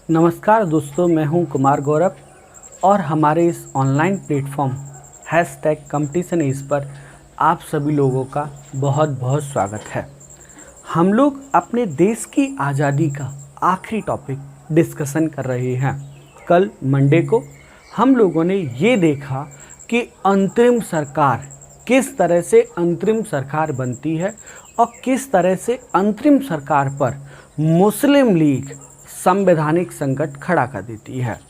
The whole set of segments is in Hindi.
नमस्कार दोस्तों, मैं हूं कुमार गौरव और हमारे इस online platform #competition as per आप सभी लोगों का बहुत बहुत स्वागत है। हम लोग अपने देश की आज़ादी का आखिरी टॉपिक डिस्कशन कर रहे हैं। कल मंडे को हम लोगों ने ये देखा कि अंतरिम सरकार किस तरह से अंतरिम सरकार बनती है और किस तरह से अंतरिम सरकार पर मुस्लिम लीग संवैधानिक संकट खड़ा कर देती है।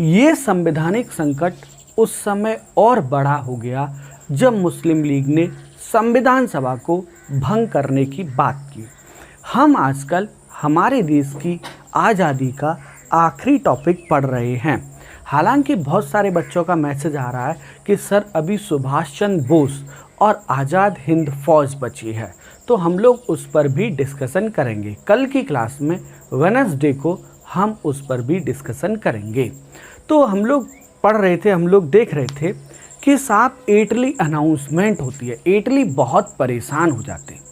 ये संवैधानिक संकट उस समय और बड़ा हो गया जब मुस्लिम लीग ने संविधान सभा को भंग करने की बात की। हम आजकल हमारे देश की आज़ादी का आखिरी टॉपिक पढ़ रहे हैं। हालांकि बहुत सारे बच्चों का मैसेज आ रहा है कि सर अभी सुभाष चंद्र बोस और आज़ाद हिंद फौज बची है, तो हम लोग उस पर भी डिस्कशन करेंगे। कल की क्लास में वेडनेसडे को हम उस पर भी डिस्कशन करेंगे। तो हम लोग पढ़ रहे थे, हम लोग देख रहे थे कि साहब इटली अनाउंसमेंट होती है। इटली बहुत परेशान हो जाते।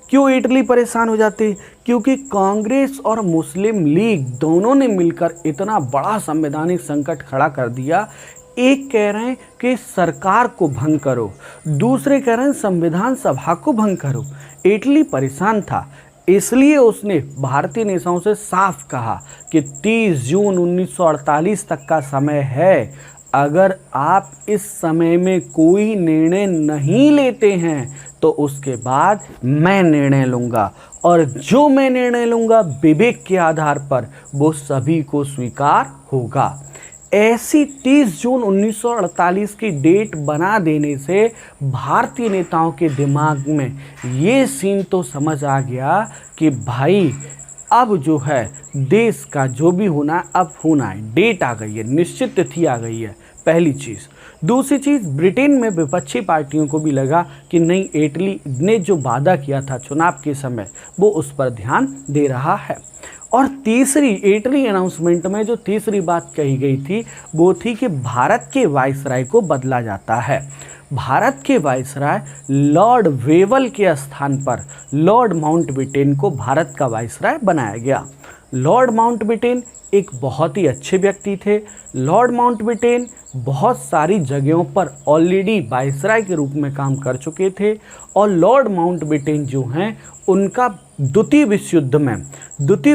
क्यों इटली परेशान हो जाते? क्योंकि कांग्रेस और मुस्लिम लीग दोनों ने मिलकर इतना बड़ा संवैधानिक संकट खड़ा कर दिया। एक कह रहे हैं कि सरकार को भंग करो, दूसरे कह रहे हैं संविधान सभा को भंग करो। इटली परेशान था, इसलिए उसने भारतीय नेताओं से साफ कहा कि 30 जून 1948 तक का समय है। अगर आप इस समय में कोई निर्णय नहीं लेते हैं तो उसके बाद मैं निर्णय लूँगा, और जो मैं निर्णय लूँगा विवेक के आधार पर वो सभी को स्वीकार होगा। ऐसी 30 जून 1948 की डेट बना देने से भारतीय नेताओं के दिमाग में ये सीन तो समझ आ गया कि भाई अब जो है देश का जो भी होना अब होना है। डेट आ गई है, निश्चित तिथि आ गई है, पहली चीज़। दूसरी चीज़, ब्रिटेन में विपक्षी पार्टियों को भी लगा कि नहीं, इटली ने जो वादा किया था चुनाव के समय वो उस पर ध्यान दे रहा है। और तीसरी, इटली अनाउंसमेंट में जो तीसरी बात कही गई थी वो थी कि भारत के वाइसराय को बदला जाता है। भारत के वाइसराय लॉर्ड वेवल के स्थान पर लॉर्ड माउंटबेटन को भारत का वाइसराय बनाया गया। लॉर्ड माउंटबेटन एक बहुत ही अच्छे व्यक्ति थे। लॉर्ड माउंटबेटन बहुत सारी जगहों पर ऑलरेडी वाइसराय के रूप में काम कर चुके थे, और लॉर्ड माउंटबेटन जो हैं उनका द्वितीय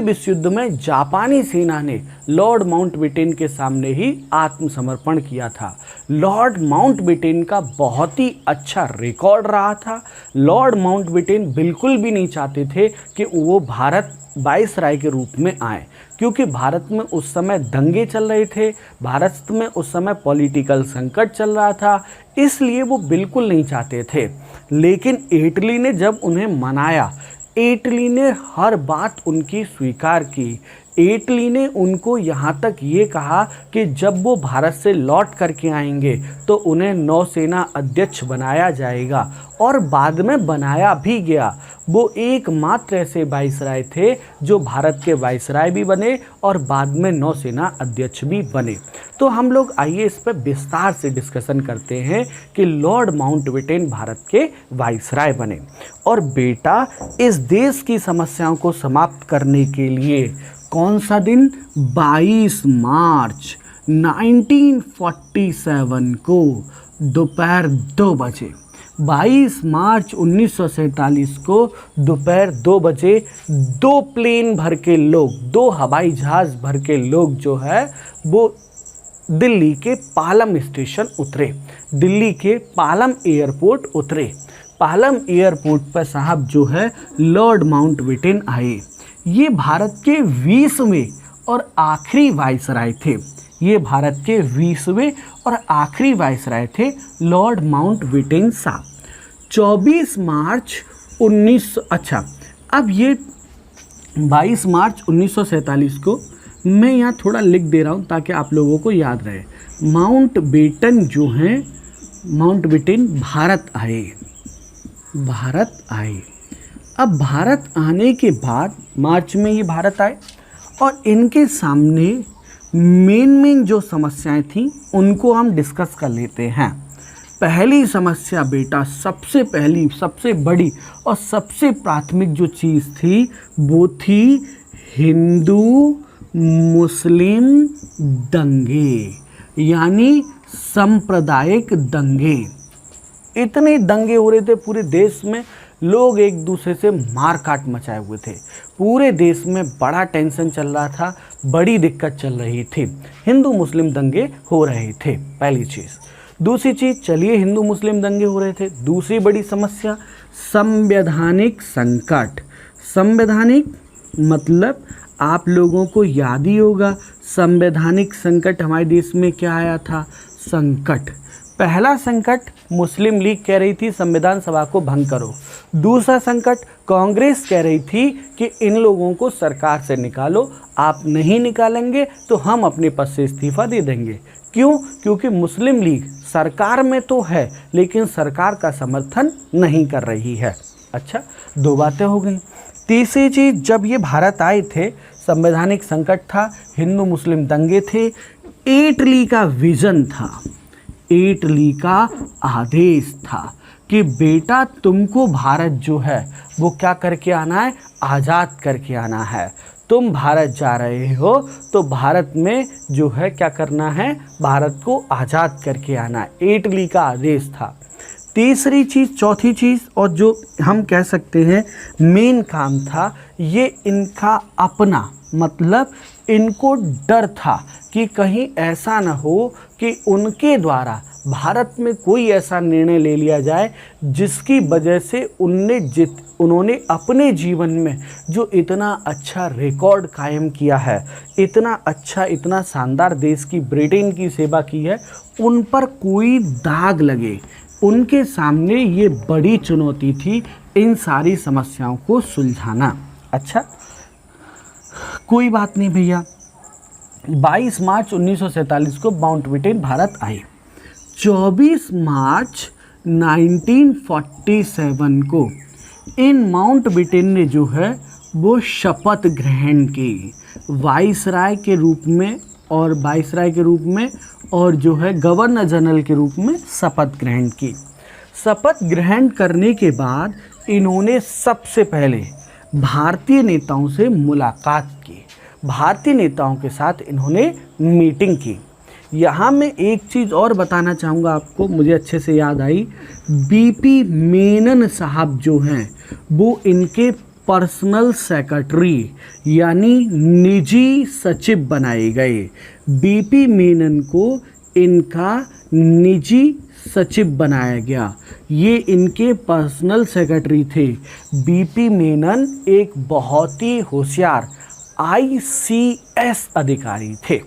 विश्व युद्ध में जापानी सेना ने लॉर्ड माउंटबेटन के सामने ही आत्मसमर्पण किया था। लॉर्ड माउंटबेटन का बहुत ही अच्छा रिकॉर्ड रहा था। लॉर्ड माउंटबेटन बिल्कुल भी नहीं चाहते थे कि वो भारत वाइसराय के रूप में आए, क्योंकि भारत में उस समय दंगे चल रहे थे, भारत में उस समय पॉलिटिकल संकट चल रहा था, इसलिए वो बिल्कुल नहीं चाहते थे। लेकिन इटली ने जब उन्हें मनाया, इटली ने हर बात उनकी स्वीकार की। इटली ने उनको यहाँ तक ये कहा कि जब वो भारत से लौट करके आएंगे तो उन्हें नौसेना अध्यक्ष बनाया जाएगा, और बाद में बनाया भी गया। वो एकमात्र ऐसे वाइसराय थे जो भारत के वाइसराय भी बने और बाद में नौसेना अध्यक्ष भी बने। तो हम लोग आइए इस पर विस्तार से डिस्कशन करते हैं कि लॉर्ड माउंटबेटन भारत के वाइसराय बने। और बेटा, इस देश की समस्याओं को समाप्त करने के लिए कौन सा दिन? 22 मार्च 1947 को दोपहर 2 बजे, 22 मार्च 1947 को दोपहर 2 बजे 2 प्लेन भर के लोग, 2 हवाई जहाज़ भर के लोग जो है वो दिल्ली के पालम स्टेशन उतरे, दिल्ली के पालम एयरपोर्ट उतरे। पालम एयरपोर्ट पर साहब जो है लॉर्ड माउंटबेटन आए। ये भारत के 20वें और आखिरी वाइसराय थे। ये भारत के 20वें और आखिरी वाइसराय थे लॉर्ड माउंटबेटन साहब। 24 मार्च 22 मार्च 1947 को मैं यहाँ थोड़ा लिख दे रहा हूँ ताकि आप लोगों को याद रहे। माउंटबेटन जो हैं, माउंटबेटन भारत आए। अब भारत आने के बाद मार्च में ये भारत आए, और इनके सामने मेन जो समस्याएं थी उनको हम डिस्कस कर लेते हैं। पहली समस्या बेटा, सबसे पहली, सबसे बड़ी और सबसे प्राथमिक जो चीज़ थी वो थी हिंदू मुस्लिम दंगे, यानी सांप्रदायिक दंगे। इतने दंगे हो रहे थे पूरे देश में, लोग एक दूसरे से मार काट मचाए हुए थे। पूरे देश में बड़ा टेंशन चल रहा था, बड़ी दिक्कत चल रही थी, हिंदू मुस्लिम दंगे हो रहे थे, पहली चीज़। दूसरी चीज़, चलिए हिंदू मुस्लिम दंगे हो रहे थे, दूसरी बड़ी समस्या संवैधानिक संकट। संवैधानिक मतलब आप लोगों को याद ही होगा, संवैधानिक संकट हमारे देश में क्या आया था? संकट। पहला संकट मुस्लिम लीग कह रही थी संविधान सभा को भंग करो। दूसरा संकट कांग्रेस कह रही थी कि इन लोगों को सरकार से निकालो, आप नहीं निकालेंगे तो हम अपने पद से इस्तीफा दे देंगे। क्यों? क्योंकि मुस्लिम लीग सरकार में तो है लेकिन सरकार का समर्थन नहीं कर रही है। अच्छा, दो बातें हो गई। तीसरी चीज़, जब ये भारत आए थे संवैधानिक संकट था, हिंदू मुस्लिम दंगे थे, इटली का विजन था, इटली का आदेश था कि बेटा तुमको भारत जो है वो क्या करके आना है? आज़ाद करके आना है। तुम भारत जा रहे हो तो भारत में जो है क्या करना है? भारत को आज़ाद करके आना है। इटली का आदेश था। तीसरी चीज़, चौथी चीज़, और जो हम कह सकते हैं मेन काम था, ये इनका अपना मतलब इनको डर था कि कहीं ऐसा ना हो कि उनके द्वारा भारत में कोई ऐसा निर्णय ले लिया जाए जिसकी वजह से उन्होंने अपने जीवन में जो इतना अच्छा रिकॉर्ड कायम किया है, इतना अच्छा, इतना शानदार देश की, ब्रिटेन की सेवा की है, उन पर कोई दाग लगे। उनके सामने ये बड़ी चुनौती थी इन सारी समस्याओं को सुलझाना। अच्छा, कोई बात नहीं भैया। 22 मार्च 1947 को माउंटबेटन भारत आए। 24 मार्च 1947 को इन माउंटबेटन ने जो है वो शपथ ग्रहण की, वाइसराय के रूप में और जो है गवर्नर जनरल के रूप में शपथ ग्रहण की। शपथ ग्रहण करने के बाद इन्होंने सबसे पहले भारतीय नेताओं से मुलाकात की, भारतीय नेताओं के साथ इन्होंने मीटिंग की। यहाँ मैं एक चीज़ और बताना चाहूँगा आपको, मुझे अच्छे से याद आई। बीपी मेनन साहब जो हैं वो इनके पर्सनल सेक्रेटरी यानी निजी सचिव बनाए गए। बीपी मेनन को इनका निजी सचिव बनाया गया, ये इनके पर्सनल सेक्रेटरी थे। बीपी मेनन एक बहुत ही होशियार आईसीएस अधिकारी थे।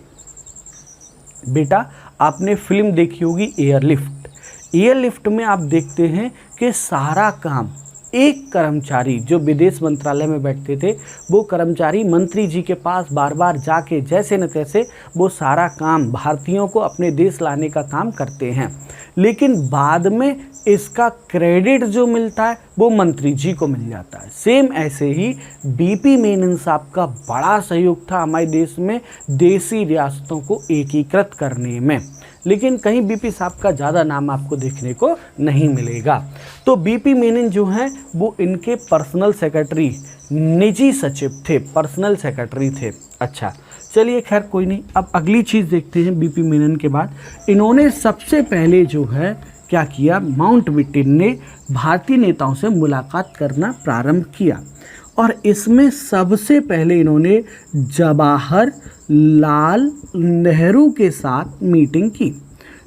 बेटा आपने फिल्म देखी होगी एयरलिफ्ट। एयरलिफ्ट में आप देखते हैं कि सारा काम एक कर्मचारी जो विदेश मंत्रालय में बैठते थे, वो कर्मचारी मंत्री जी के पास बार बार जाके जैसे न तैसे वो सारा काम भारतीयों को अपने देश लाने का काम करते हैं, लेकिन बाद में इसका क्रेडिट जो मिलता है वो मंत्री जी को मिल जाता है। सेम ऐसे ही बीपी मेनन साहब का बड़ा सहयोग था हमारे देश में देसी रियासतों को एकीकृत करने में, लेकिन कहीं बीपी साहब का ज़्यादा नाम आपको देखने को नहीं मिलेगा। तो बीपी मेनन जो हैं वो इनके पर्सनल सेक्रेटरी, निजी सचिव थे, पर्सनल सेक्रेटरी थे। अच्छा चलिए, खैर कोई नहीं। अब अगली चीज़ देखते हैं। बीपी मेनन के बाद इन्होंने सबसे पहले जो है क्या किया, माउंटबेटन ने भारतीय नेताओं से मुलाकात करना प्रारंभ किया और इसमें सबसे पहले इन्होंने जवाहरलाल नेहरू के साथ मीटिंग की।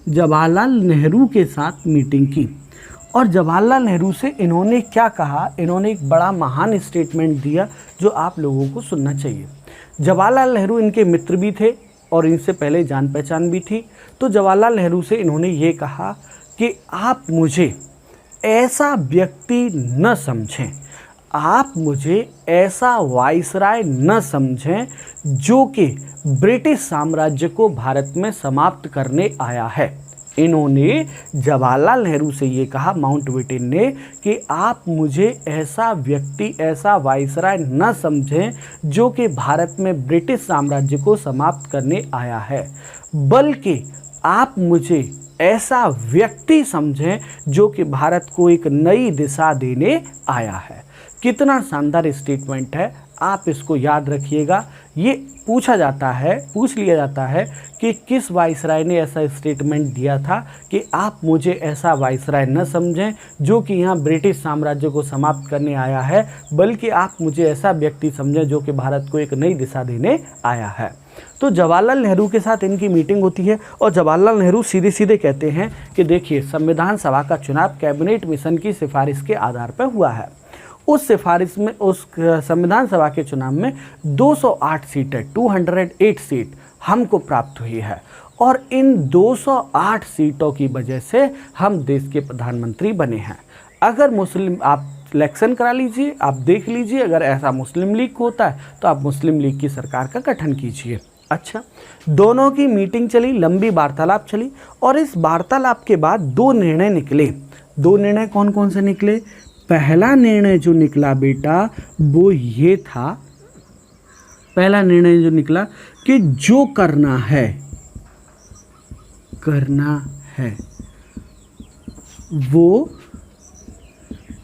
जवाहरलाल नेहरू के साथ मीटिंग की और जवाहरलाल नेहरू से इन्होंने क्या कहा, इन्होंने एक बड़ा महान स्टेटमेंट दिया जो आप लोगों को सुनना चाहिए। जवाहरलाल नेहरू इनके मित्र भी थे और इनसे पहले जान पहचान भी थी। तो जवाहरलाल नेहरू से इन्होंने ये कहा कि आप मुझे ऐसा व्यक्ति न समझें, आप मुझे ऐसा वाइसराय न समझें जो कि ब्रिटिश साम्राज्य को भारत में समाप्त करने आया है। इन्होंने जवाहरलाल नेहरू से ये कहा, माउंटबेटन ने, कि आप मुझे ऐसा व्यक्ति, ऐसा वाइसराय न समझें जो कि भारत में ब्रिटिश साम्राज्य को समाप्त करने आया है, बल्कि आप मुझे ऐसा व्यक्ति समझें जो कि भारत को एक नई दिशा देने आया है। कितना शानदार स्टेटमेंट है, आप इसको याद रखिएगा। ये पूछ लिया जाता है कि किस वाइसराय ने ऐसा स्टेटमेंट दिया था कि आप मुझे ऐसा वाइसराय न समझें जो कि यहाँ ब्रिटिश साम्राज्य को समाप्त करने आया है, बल्कि आप मुझे ऐसा व्यक्ति समझें जो कि भारत को एक नई दिशा देने आया है। तो जवाहरलाल नेहरू के साथ इनकी मीटिंग होती है और जवाहरलाल नेहरू सीधे सीधे कहते हैं कि देखिए, संविधान सभा का चुनाव कैबिनेट मिशन की सिफारिश के आधार पर हुआ है। उस सिफारिश में, उस संविधान सभा के चुनाव में 208 सीटें, 208 सीट हमको प्राप्त हुई है और इन 208 सीटों की वजह से हम देश के प्रधानमंत्री बने हैं। अगर मुस्लिम, आप इलेक्शन करा लीजिए, आप देख लीजिए, अगर ऐसा मुस्लिम लीग को होता है तो आप मुस्लिम लीग की सरकार का गठन कीजिए। अच्छा, दोनों की मीटिंग चली, लंबी वार्तालाप चली और इस वार्तालाप के बाद दो निर्णय निकले। दो निर्णय कौन कौन से निकले? पहला निर्णय जो निकला बेटा वो ये था, पहला निर्णय जो निकला कि जो करना है वो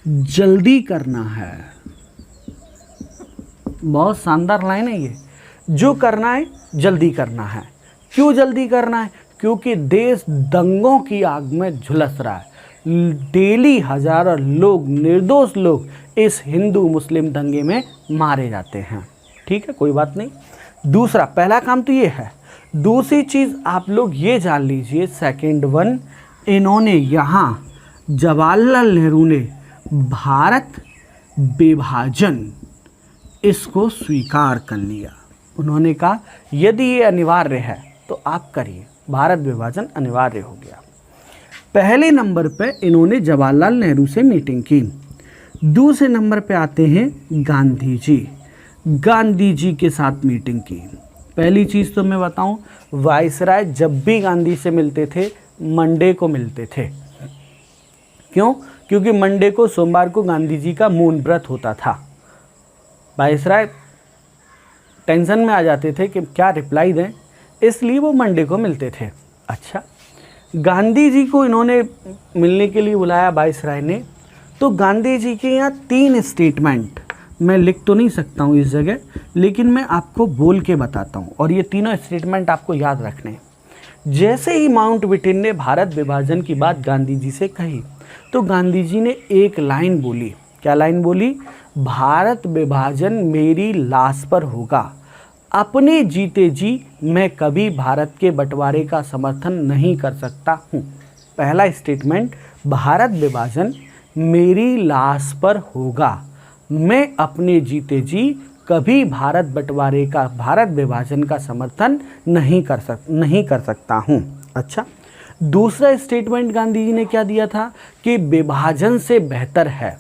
जल्दी करना है। बहुत शानदार लाइन है ये। जो करना है जल्दी करना है। क्यों जल्दी करना है? क्योंकि देश दंगों की आग में झुलस रहा है। डेली हजारों लोग, निर्दोष लोग इस हिंदू मुस्लिम दंगे में मारे जाते हैं। ठीक है, कोई बात नहीं। दूसरा, पहला काम तो ये है। दूसरी चीज़ आप लोग ये जान लीजिए, सेकंड वन, इन्होंने यहाँ जवाहरलाल नेहरू ने भारत विभाजन इसको स्वीकार कर लिया। उन्होंने कहा यदि ये अनिवार्य है तो आप करिए, भारत विभाजन अनिवार्य हो गया। पहले नंबर पे इन्होंने जवाहरलाल नेहरू से मीटिंग की। दूसरे नंबर पे आते हैं गांधी जी। गांधी जी के साथ मीटिंग की। पहली चीज़ तो मैं बताऊं, वाइसराय जब भी गांधी से मिलते थे मंडे को मिलते थे। क्यों? क्योंकि मंडे को, सोमवार को गांधी जी का मौन व्रत होता था। वाइसराय टेंशन में आ जाते थे कि क्या रिप्लाई दें, इसलिए वो मंडे को मिलते थे। अच्छा, गांधी जी को इन्होंने मिलने के लिए बुलाया वाइसराय ने, तो गांधी जी के यहाँ 3 स्टेटमेंट, मैं लिख तो नहीं सकता हूँ इस जगह, लेकिन मैं आपको बोल के बताता हूँ और ये तीनों स्टेटमेंट आपको याद रखने हैं। जैसे ही माउंटबेटन ने भारत विभाजन की बात गांधी जी से कही तो गांधी जी ने एक लाइन बोली। क्या लाइन बोली? भारत विभाजन मेरी लाश पर होगा, अपने जीते जी मैं कभी भारत के बंटवारे का समर्थन नहीं कर सकता हूँ। पहला स्टेटमेंट, भारत विभाजन मेरी लाश पर होगा, मैं अपने जीते जी कभी भारत बंटवारे का, भारत विभाजन का समर्थन नहीं कर सकता हूँ। अच्छा, दूसरा स्टेटमेंट गांधी जी ने क्या दिया था कि विभाजन से बेहतर है।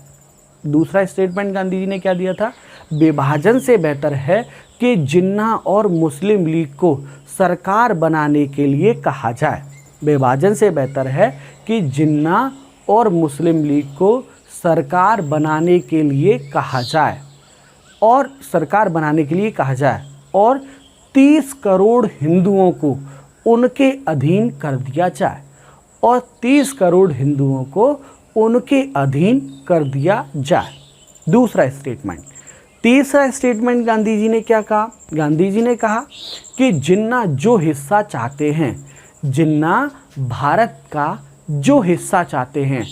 दूसरा स्टेटमेंट गांधी जी ने क्या दिया था? विभाजन से बेहतर है कि जिन्ना और मुस्लिम लीग को सरकार बनाने के लिए कहा जाए। विभाजन से बेहतर है कि जिन्ना और मुस्लिम लीग को सरकार बनाने के लिए कहा जाए और सरकार बनाने के लिए कहा जाए और 30 करोड़ हिंदुओं को उनके अधीन कर दिया जाए और 30 करोड़ हिंदुओं को उनके अधीन कर दिया जाए। दूसरा स्टेटमेंट। तीसरा स्टेटमेंट गांधी जी ने क्या कहा? गांधी जी ने कहा कि जिन्ना जो हिस्सा चाहते हैं, जिन्ना भारत का जो हिस्सा चाहते हैं,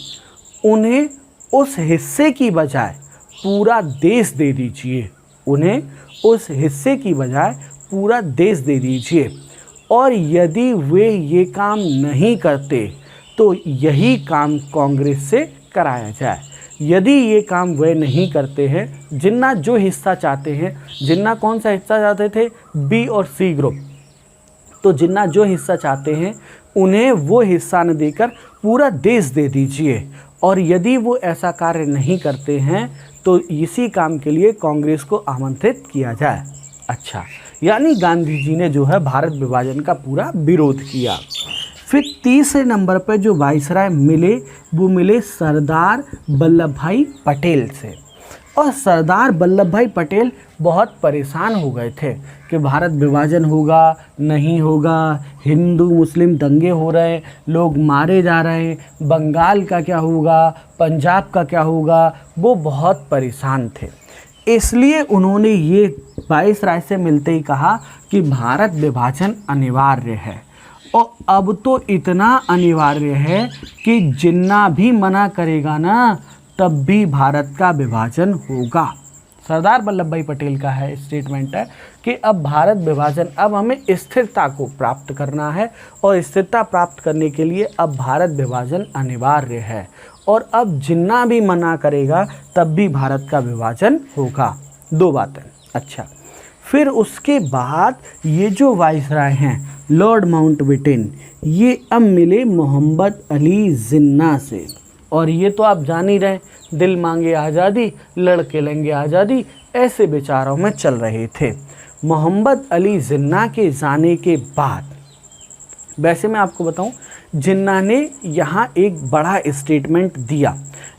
उन्हें उस हिस्से की बजाय पूरा देश दे दीजिए। उन्हें उस हिस्से की बजाय पूरा देश दे दीजिए और यदि वे ये काम नहीं करते तो यही काम कांग्रेस से कराया जाए। यदि ये काम वे नहीं करते हैं, जिन्ना जो हिस्सा चाहते हैं, जिन्ना कौन सा हिस्सा चाहते थे? बी और सी ग्रुप। तो जिन्ना जो हिस्सा चाहते हैं उन्हें वो हिस्सा न देकर पूरा देश दे दीजिए और यदि वो ऐसा कार्य नहीं करते हैं तो इसी काम के लिए कांग्रेस को आमंत्रित किया जाए। अच्छा, यानी गांधी जी ने जो है भारत विभाजन का पूरा विरोध किया। फिर तीसरे नंबर पर जो वाइसराय मिले वो मिले सरदार वल्लभ भाई पटेल से। और सरदार वल्लभ भाई पटेल बहुत परेशान हो गए थे कि भारत विभाजन होगा नहीं होगा, हिंदू मुस्लिम दंगे हो रहे, लोग मारे जा रहे, बंगाल का क्या होगा, पंजाब का क्या होगा। वो बहुत परेशान थे। इसलिए उन्होंने ये वायसराय से मिलते ही कहा कि भारत विभाजन अनिवार्य है, और अब तो इतना अनिवार्य है कि जिन्ना भी मना करेगा ना तब भी भारत का विभाजन होगा। सरदार वल्लभ भाई पटेल का है स्टेटमेंट है कि अब भारत विभाजन, अब हमें स्थिरता को प्राप्त करना है, और स्थिरता प्राप्त करने के लिए अब भारत विभाजन अनिवार्य है, और अब जिन्ना भी मना करेगा तब भी भारत का विभाजन होगा। दो बातें। अच्छा, फिर उसके बाद ये जो वायसराय हैं लॉर्ड माउंटबेटन, ये अब मिले मोहम्मद अली जिन्ना से, और ये तो आप जान ही रहे, दिल मांगे आज़ादी लड़के लेंगे आज़ादी, ऐसे विचारों में चल रहे थे। मोहम्मद अली जिन्ना के जाने के बाद, वैसे मैं आपको बताऊं, जिन्ना ने यहाँ एक बड़ा स्टेटमेंट दिया।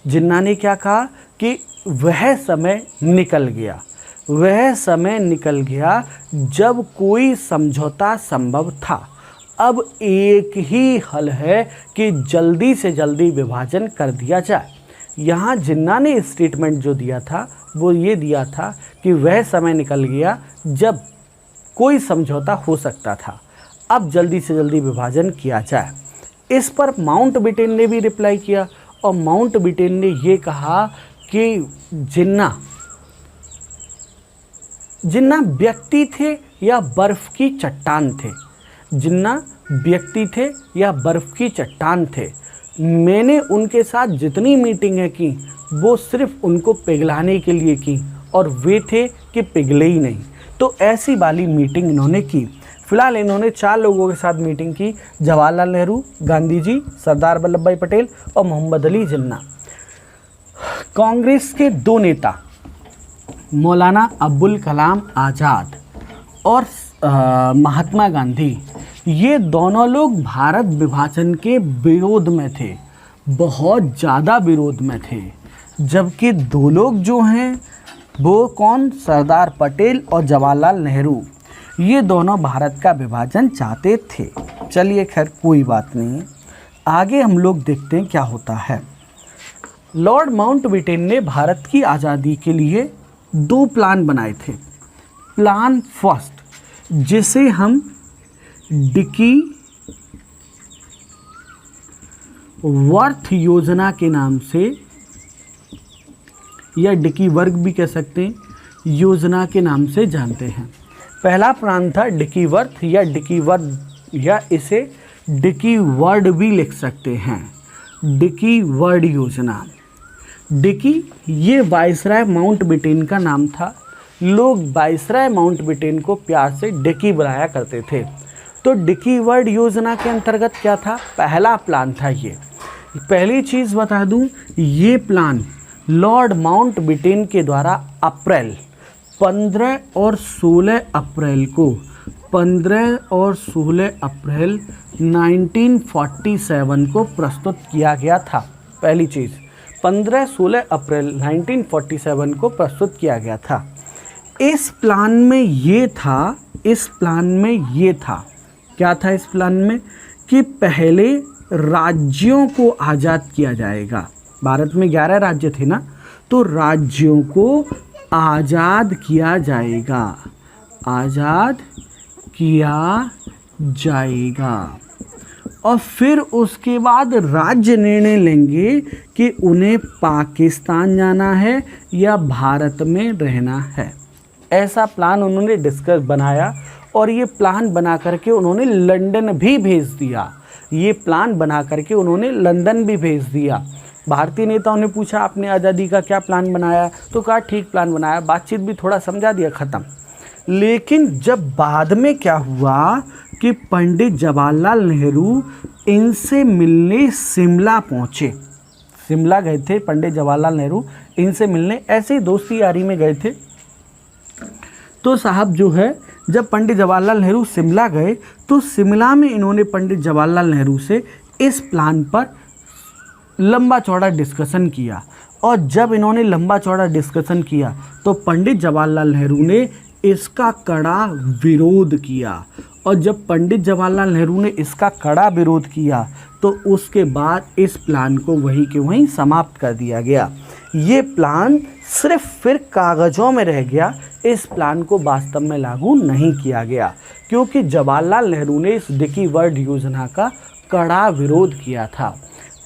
जिन्ना ने क्या कहा कि वह समय निकल गया, वह समय निकल गया जब कोई समझौता संभव था। अब एक ही हल है कि जल्दी से जल्दी विभाजन कर दिया जाए। यहाँ जिन्ना ने स्टेटमेंट जो दिया था वो ये दिया था कि वह समय निकल गया जब कोई समझौता हो सकता था, अब जल्दी से जल्दी विभाजन किया जाए। इस पर माउंटबेटन ने भी रिप्लाई किया, और माउंटबेटन ने ये कहा कि जिन्ना व्यक्ति थे या बर्फ़ की चट्टान थे। जिन्ना व्यक्ति थे या बर्फ़ की चट्टान थे। मैंने उनके साथ जितनी मीटिंगें की वो सिर्फ उनको पिघलाने के लिए की, और वे थे कि पिघले ही नहीं। तो ऐसी वाली मीटिंग इन्होंने की। फिलहाल इन्होंने 4 लोगों के साथ मीटिंग की, जवाहरलाल नेहरू, गांधी जी, सरदार वल्लभ भाई पटेल और मोहम्मद अली जिन्ना। कांग्रेस के 2 नेता मौलाना अबुल कलाम आज़ाद और महात्मा गांधी, ये दोनों लोग भारत विभाजन के विरोध में थे, बहुत ज़्यादा विरोध में थे। जबकि 2 लोग जो हैं वो कौन, सरदार पटेल और जवाहरलाल नेहरू, ये दोनों भारत का विभाजन चाहते थे। चलिए खैर कोई बात नहीं, आगे हम लोग देखते हैं क्या होता है। लॉर्ड माउंटबेटन ने भारत की आज़ादी के लिए 2 प्लान बनाए थे। प्लान फर्स्ट, जिसे हम डिकी वर्थ योजना के नाम से या डिकी वर्ग भी कह सकते हैं, योजना के नाम से जानते हैं। पहला प्लान था डिकी वर्थ या डिकी वर्ग, या इसे डिकी वर्ड भी लिख सकते हैं, डिकी वर्ड योजना। डिकी ये वायसराय माउंटबेटन का नाम था। लोग वायसराय माउंटबेटन को प्यार से डिकी बुलाया करते थे। तो डिकी वर्ड योजना के अंतर्गत क्या था, पहला प्लान था ये। पहली चीज़ बता दूं, ये प्लान लॉर्ड माउंटबेटन के द्वारा अप्रैल 15 और 16 अप्रैल को 15 और 16 अप्रैल 1947 को प्रस्तुत किया गया था। पहली चीज़ 15-16 अप्रैल 1947 को प्रस्तुत किया गया था। इस प्लान में ये था, क्या था इस प्लान में, कि पहले राज्यों को आज़ाद किया जाएगा। भारत में 11 राज्य थे ना, तो राज्यों को आज़ाद किया जाएगा, आज़ाद किया जाएगा। और फिर उसके बाद राज्य निर्णय लेंगे कि उन्हें पाकिस्तान जाना है या भारत में रहना है। ऐसा प्लान उन्होंने डिस्कस बनाया, और ये प्लान बना करके उन्होंने लंदन भी भेज दिया। ये प्लान बना करके उन्होंने लंदन भी भेज दिया। भारतीय नेताओं ने पूछा आपने आज़ादी का क्या प्लान बनाया, तो कहा ठीक प्लान बनाया, बातचीत भी थोड़ा समझा दिया, ख़त्म। लेकिन जब बाद में क्या हुआ कि पंडित जवाहरलाल नेहरू इनसे मिलने शिमला पहुँचे, शिमला गए थे पंडित जवाहरलाल नेहरू इनसे मिलने, ऐसे ही दोस्ती यारी में गए थे। तो साहब जो है, जब पंडित जवाहरलाल नेहरू शिमला गए तो शिमला में इन्होंने पंडित जवाहरलाल नेहरू से इस प्लान पर लंबा चौड़ा डिस्कशन किया। और जब इन्होंने लंबा चौड़ा डिस्कशन किया तो पंडित जवाहरलाल नेहरू ने इसका कड़ा विरोध किया। और जब पंडित जवाहरलाल नेहरू ने इसका कड़ा विरोध किया तो उसके बाद इस प्लान को वहीं के वहीं समाप्त कर दिया गया। ये प्लान सिर्फ फिर कागज़ों में रह गया, इस प्लान को वास्तव में लागू नहीं किया गया, क्योंकि जवाहरलाल नेहरू ने इस डिकी वर्ल्ड योजना का कड़ा विरोध किया था।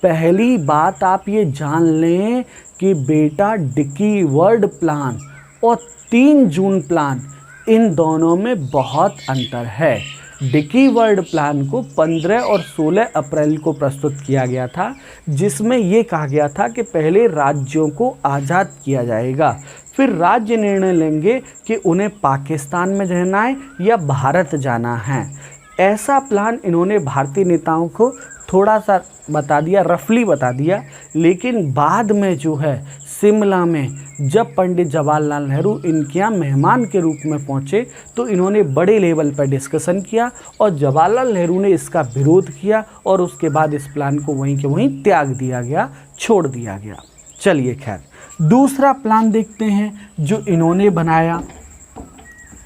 पहली बात आप ये जान लें कि बेटा डिकी वर्ल्ड प्लान और 3 जून प्लान, इन दोनों में बहुत अंतर है। डिकी वर्ल्ड प्लान को 15 और 16 अप्रैल को प्रस्तुत किया गया था, जिसमें ये कहा गया था कि पहले राज्यों को आज़ाद किया जाएगा, फिर राज्य निर्णय लेंगे कि उन्हें पाकिस्तान में रहना है या भारत जाना है। ऐसा प्लान इन्होंने भारतीय नेताओं को थोड़ा सा बता दिया, रफली बता दिया, लेकिन बाद में जो है शिमला में जब पंडित जवाहरलाल नेहरू इनके यहाँ मेहमान के रूप में पहुँचे तो इन्होंने बड़े लेवल पर डिस्कशन किया और जवाहरलाल नेहरू ने इसका विरोध किया और उसके बाद इस प्लान को वहीं के वहीं त्याग दिया गया, छोड़ दिया गया। चलिए खैर, दूसरा प्लान देखते हैं जो इन्होंने बनाया।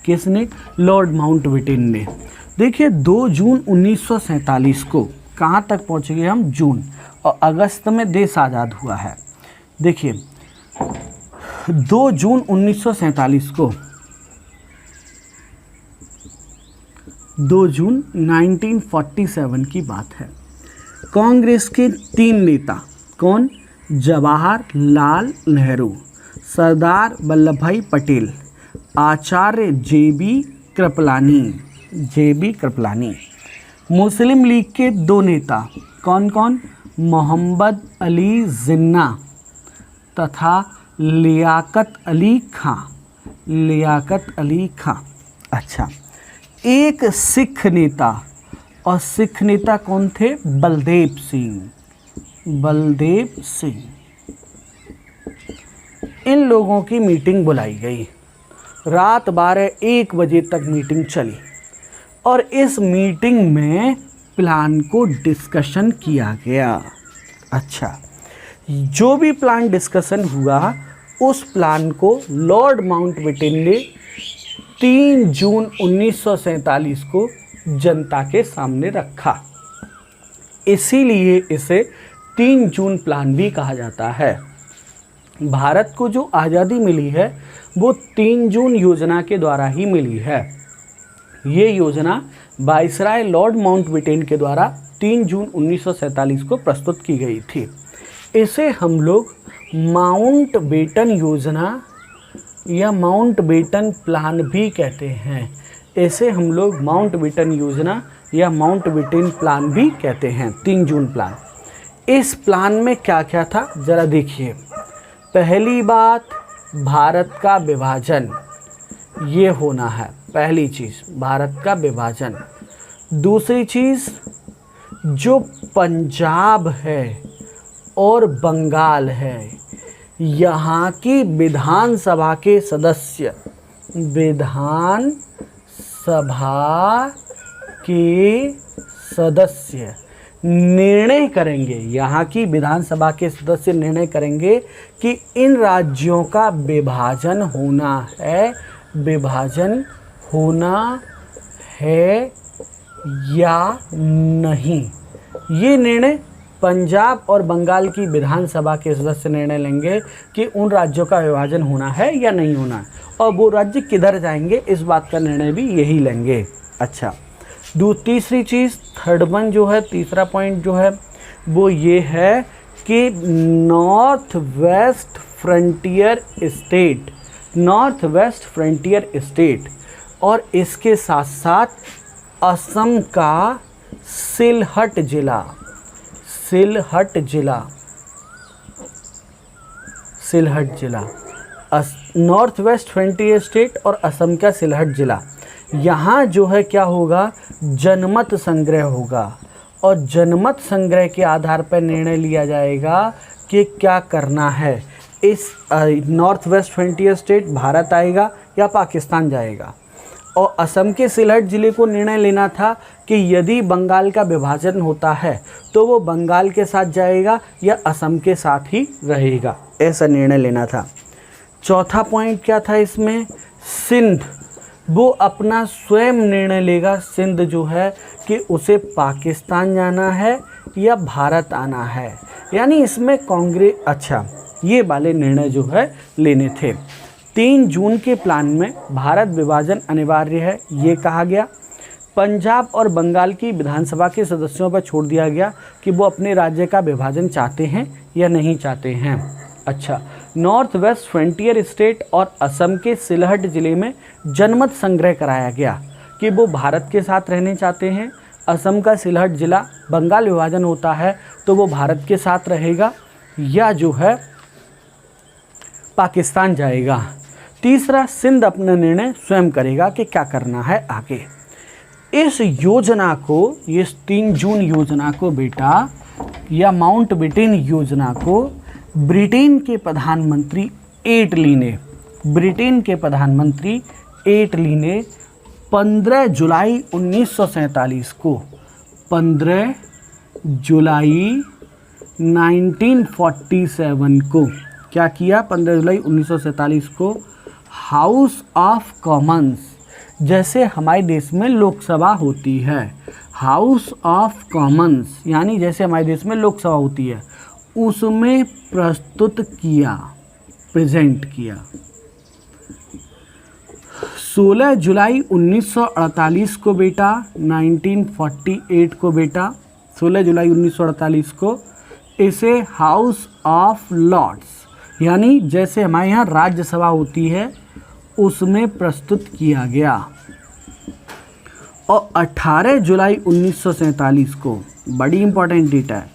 किसने? लॉर्ड माउंटबेटन ने। देखिए 2 जून 1947 को कहाँ तक पहुँच गए हम? जून, और अगस्त में देश आज़ाद हुआ है। देखिए 2 जून 1947 को, 2 जून 1947 की बात है। कांग्रेस के 3 नेता, कौन? जवाहरलाल नेहरू, सरदार वल्लभ भाई पटेल, आचार्य जे.बी. कृपलानी। मुस्लिम लीग के 2 नेता, कौन कौन? मोहम्मद अली जिन्ना तथा लियाकत अली खां। अच्छा, एक सिख नेता, और सिख नेता कौन थे? बलदेव सिंह। इन लोगों की मीटिंग बुलाई गई। रात 12-1 बजे तक मीटिंग चली और इस मीटिंग में प्लान को डिस्कशन किया गया। अच्छा, जो भी प्लान डिस्कशन हुआ उस प्लान को लॉर्ड माउंटबेटन ने 3 जून 1947 को जनता के सामने रखा। इसीलिए इसे 3 जून प्लान भी कहा जाता है। भारत को जो आज़ादी मिली है वो 3 जून योजना के द्वारा ही मिली है। ये योजना वायसराय लॉर्ड माउंटबेटन के द्वारा 3 जून 1947 को प्रस्तुत की गई थी। इसे हम लोग माउंटबेटन योजना या माउंटबेटन प्लान भी कहते हैं। इसे हम लोग माउंटबेटन योजना या माउंटबेटन प्लान भी कहते हैं। 3 जून प्लान, इस प्लान में क्या क्या था ज़रा देखिए। पहली बात, भारत का विभाजन, ये होना है पहली चीज़, भारत का विभाजन। दूसरी चीज़, जो पंजाब है और बंगाल है, यहाँ की विधानसभा के सदस्य, निर्णय करेंगे, यहाँ की विधानसभा के सदस्य निर्णय करेंगे कि इन राज्यों का विभाजन होना है या नहीं। ये निर्णय पंजाब और बंगाल की विधानसभा के सदस्य निर्णय लेंगे कि उन राज्यों का विभाजन होना है या नहीं होना है, और वो राज्य किधर जाएंगे इस बात का निर्णय भी यही लेंगे। अच्छा, तीसरी चीज़, थर्ड वन जो है, तीसरा पॉइंट जो है वो ये है कि नॉर्थ वेस्ट फ्रंटियर स्टेट और इसके साथ साथ असम का सिलहट जिला, नॉर्थ वेस्ट फ्रंटियर स्टेट और असम का सिलहट जिला, यहाँ जो है क्या होगा? जनमत संग्रह होगा, और जनमत संग्रह के आधार पर निर्णय लिया जाएगा कि क्या करना है। इस north west frontier state Bharat आएगा या पाकिस्तान जाएगा। और असम के सिलहट ज़िले को निर्णय लेना था कि यदि बंगाल का विभाजन होता है तो वो बंगाल के साथ जाएगा या असम के साथ ही रहेगा, ऐसा निर्णय लेना था। चौथा पॉइंट क्या था इसमें? सिंध, वो अपना स्वयं निर्णय लेगा, सिंध जो है, कि उसे पाकिस्तान जाना है या भारत आना है। यानी इसमें कांग्रेस, अच्छा ये वाले निर्णय जो है लेने थे। 3 जून के प्लान में भारत विभाजन अनिवार्य है, ये कहा गया। पंजाब और बंगाल की विधानसभा के सदस्यों पर छोड़ दिया गया कि वो अपने राज्य का विभाजन चाहते हैं या नहीं चाहते हैं। अच्छा, नॉर्थ वेस्ट फ्रंटियर स्टेट और असम के सिलहट जिले में जनमत संग्रह कराया गया कि वो भारत के साथ रहने चाहते हैं। असम का सिलहट जिला बंगाल विभाजन होता है तो वो भारत के साथ रहेगा या जो है पाकिस्तान जाएगा। तीसरा, सिंध अपना निर्णय स्वयं करेगा कि क्या करना है आगे। इस योजना को, ये 3 जून योजना को बेटा, या माउंटबेटन योजना को ब्रिटेन के प्रधानमंत्री एटली ने 15 जुलाई 1947 को 15 जुलाई 1947 को क्या किया? 15 जुलाई 1947 को हाउस ऑफ कॉमन्स, जैसे हमारे देश में लोकसभा होती है, हाउस ऑफ कॉमन्स यानी जैसे हमारे देश में लोकसभा होती है, उसमें प्रस्तुत किया, प्रेजेंट किया। 16 जुलाई 1948 को बेटा, 1948 को बेटा, 16 जुलाई 1948 को इसे हाउस ऑफ लॉर्ड्स यानी जैसे हमारे यहाँ राज्यसभा होती है उसमें प्रस्तुत किया गया। और 18 जुलाई 1947 को, बड़ी इंपॉर्टेंट डेट है,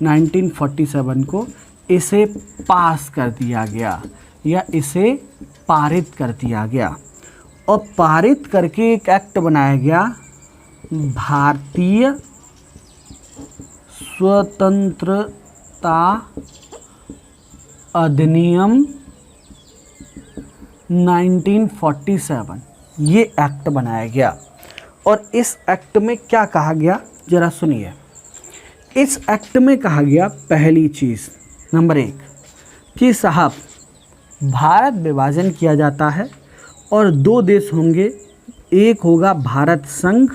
1947 को इसे पास कर दिया गया या इसे पारित कर दिया गया। और पारित करके एक एक्ट बनाया गया, भारतीय स्वतंत्रता अधिनियम 1947, ये एक्ट बनाया गया। और इस एक्ट में क्या कहा गया जरा सुनिए। इस एक्ट में कहा गया पहली चीज़ नंबर 1 कि साहब भारत विभाजन किया जाता है और 2 देश होंगे, एक होगा भारत संघ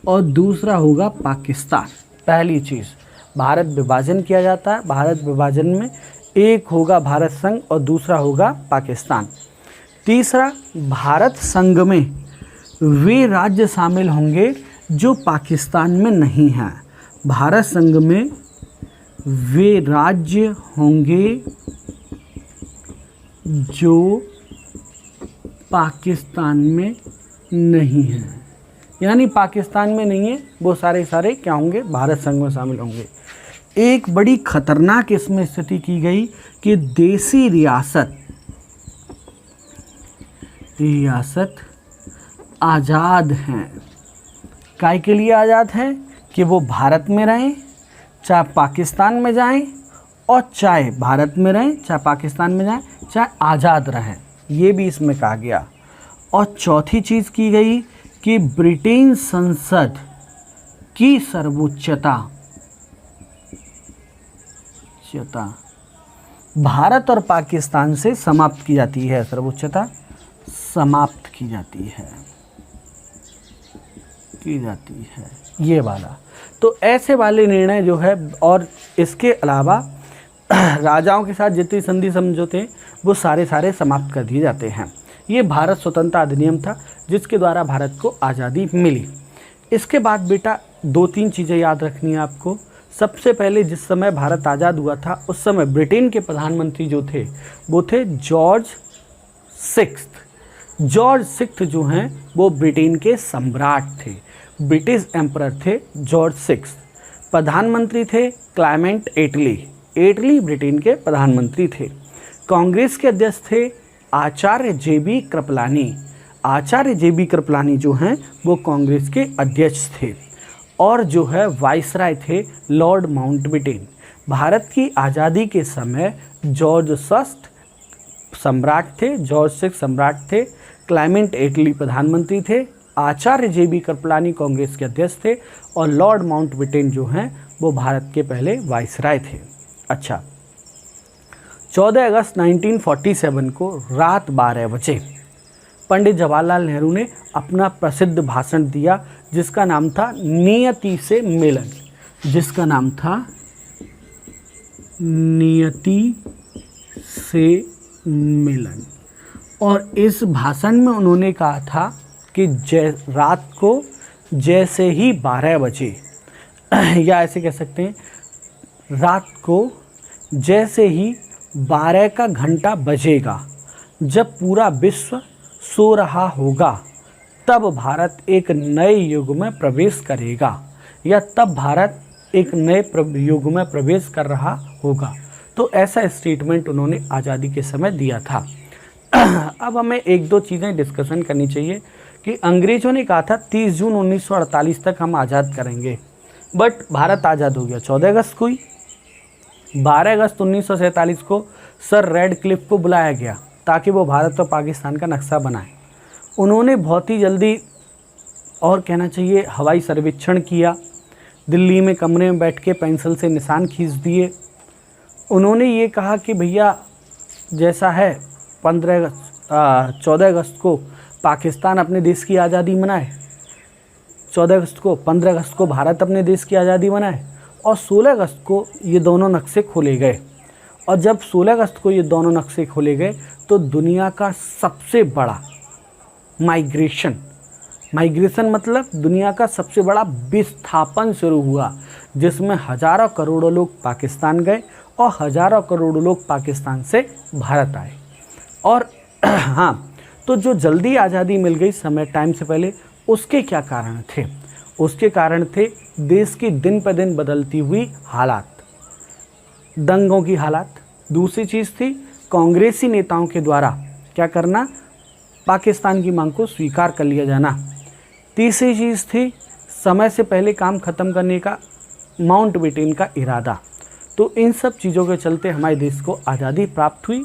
और दूसरा होगा पाकिस्तान। पहली चीज़, भारत विभाजन किया जाता है, भारत विभाजन में एक होगा भारत संघ और दूसरा होगा पाकिस्तान। तीसरा, भारत संघ में वे राज्य शामिल होंगे जो पाकिस्तान में नहीं हैं। भारत संघ में वे राज्य होंगे जो पाकिस्तान में नहीं हैं, यानी पाकिस्तान में नहीं है वो सारे क्या होंगे? भारत संघ में शामिल होंगे। एक बड़ी खतरनाक इसमें स्थिति की गई कि देसी रियासत आज़ाद हैं। काय के लिए आज़ाद हैं? कि वो भारत में रहें चाहे पाकिस्तान में जाएं, और चाहे भारत में रहें चाहे पाकिस्तान में जाएं, चाहे आज़ाद रहें, ये भी इसमें कहा गया। और चौथी चीज़ की गई कि ब्रिटेन संसद की सर्वोच्चता भारत और पाकिस्तान से समाप्त की जाती है, सर्वोच्चता समाप्त की जाती है ये वाला। तो ऐसे वाले निर्णय जो है, और इसके अलावा राजाओं के साथ जितनी संधि समझौते वो सारे समाप्त कर दिए जाते हैं। ये भारत स्वतंत्रता अधिनियम था जिसके द्वारा भारत को आज़ादी मिली। इसके बाद बेटा 2-3 चीज़ें याद रखनी है आपको। सबसे पहले जिस समय भारत आज़ाद हुआ था उस समय ब्रिटेन के प्रधानमंत्री जो थे वो थे जॉर्ज 6 जो हैं वो ब्रिटेन के सम्राट थे, ब्रिटिश एम्परर थे जॉर्ज 6। प्रधानमंत्री थे क्लेमेंट एटली ब्रिटेन के प्रधानमंत्री थे। कांग्रेस के अध्यक्ष थे आचार्य JB कृपलानी जो हैं वो कांग्रेस के अध्यक्ष थे। और जो है वाइसराय थे लॉर्ड माउंटबेटन। भारत की आज़ादी के समय जॉर्ज 6 सम्राट थे, क्लेमेंट एटली प्रधानमंत्री थे, आचार्य JB कृपलानी कांग्रेस के अध्यक्ष थे और लॉर्ड माउंटबेटन जो हैं वो भारत के पहले वाइसराय थे। अच्छा, 14 अगस्त 1947 को रात 12 बजे पंडित जवाहरलाल नेहरू ने अपना प्रसिद्ध भाषण दिया जिसका नाम था नियति से मिलन, जिसका नाम था नियति से मिलन। और इस भाषण में उन्होंने कहा था कि रात को जैसे ही 12 बजे या ऐसे कह सकते हैं, रात को जैसे ही 12 का घंटा बजेगा, जब पूरा विश्व सो रहा होगा, तब भारत एक नए युग में प्रवेश करेगा, या तब भारत एक नए युग में प्रवेश कर रहा होगा। तो ऐसा स्टेटमेंट उन्होंने आज़ादी के समय दिया था। अब हमें एक दो चीज़ें डिस्कशन करनी चाहिए कि अंग्रेज़ों ने कहा था 30 जून 1948 तक हम आज़ाद करेंगे, बट भारत आज़ाद हो गया 14 अगस्त को ही। 12 अगस्त 1947 को सर रेडक्लिफ को बुलाया गया ताकि वो भारत और पाकिस्तान का नक्शा बनाए। उन्होंने बहुत ही जल्दी, और कहना चाहिए, हवाई सर्वेक्षण किया, दिल्ली में कमरे में बैठ के पेंसिल से निशान खींच दिए। उन्होंने ये कहा कि भैया जैसा है 14 अगस्त को पाकिस्तान अपने देश की आज़ादी मनाए, 14 अगस्त को 15 अगस्त को भारत अपने देश की आज़ादी मनाए, और 16 अगस्त को ये दोनों नक्शे खोले गए। और जब 16 अगस्त को ये दोनों नक्शे खोले गए तो दुनिया का सबसे बड़ा माइग्रेशन मतलब दुनिया का सबसे बड़ा विस्थापन शुरू हुआ, जिसमें हज़ारों करोड़ों लोग पाकिस्तान गए और हज़ारों करोड़ों लोग पाकिस्तान से भारत आए। और हाँ, तो जो जल्दी आज़ादी मिल गई समय टाइम से पहले, उसके क्या कारण थे? उसके कारण थे देश की दिन पर दिन बदलती हुई हालात, दंगों की हालात। दूसरी चीज़ थी कांग्रेसी नेताओं के द्वारा क्या करना, पाकिस्तान की मांग को स्वीकार कर लिया जाना। तीसरी चीज़ थी समय से पहले काम ख़त्म करने का माउंटबेटन का इरादा। तो इन सब चीज़ों के चलते हमारे देश को आज़ादी प्राप्त हुई।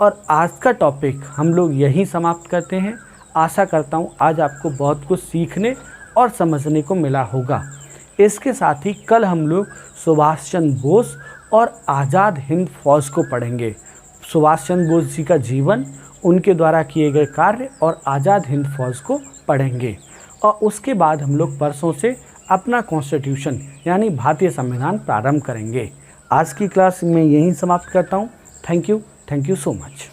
और आज का टॉपिक हम लोग यहीं समाप्त करते हैं। आशा करता हूँ आज आपको बहुत कुछ सीखने और समझने को मिला होगा। इसके साथ ही कल हम लोग सुभाष चंद्र बोस और आज़ाद हिंद फौज को पढ़ेंगे। सुभाष चंद्र बोस जी का जीवन, उनके द्वारा किए गए कार्य और आज़ाद हिंद फौज को पढ़ेंगे। और उसके बाद हम लोग परसों से अपना कॉन्स्टिट्यूशन यानी भारतीय संविधान प्रारंभ करेंगे। आज की क्लास में यहीं समाप्त करता हूँ। Thank you so much.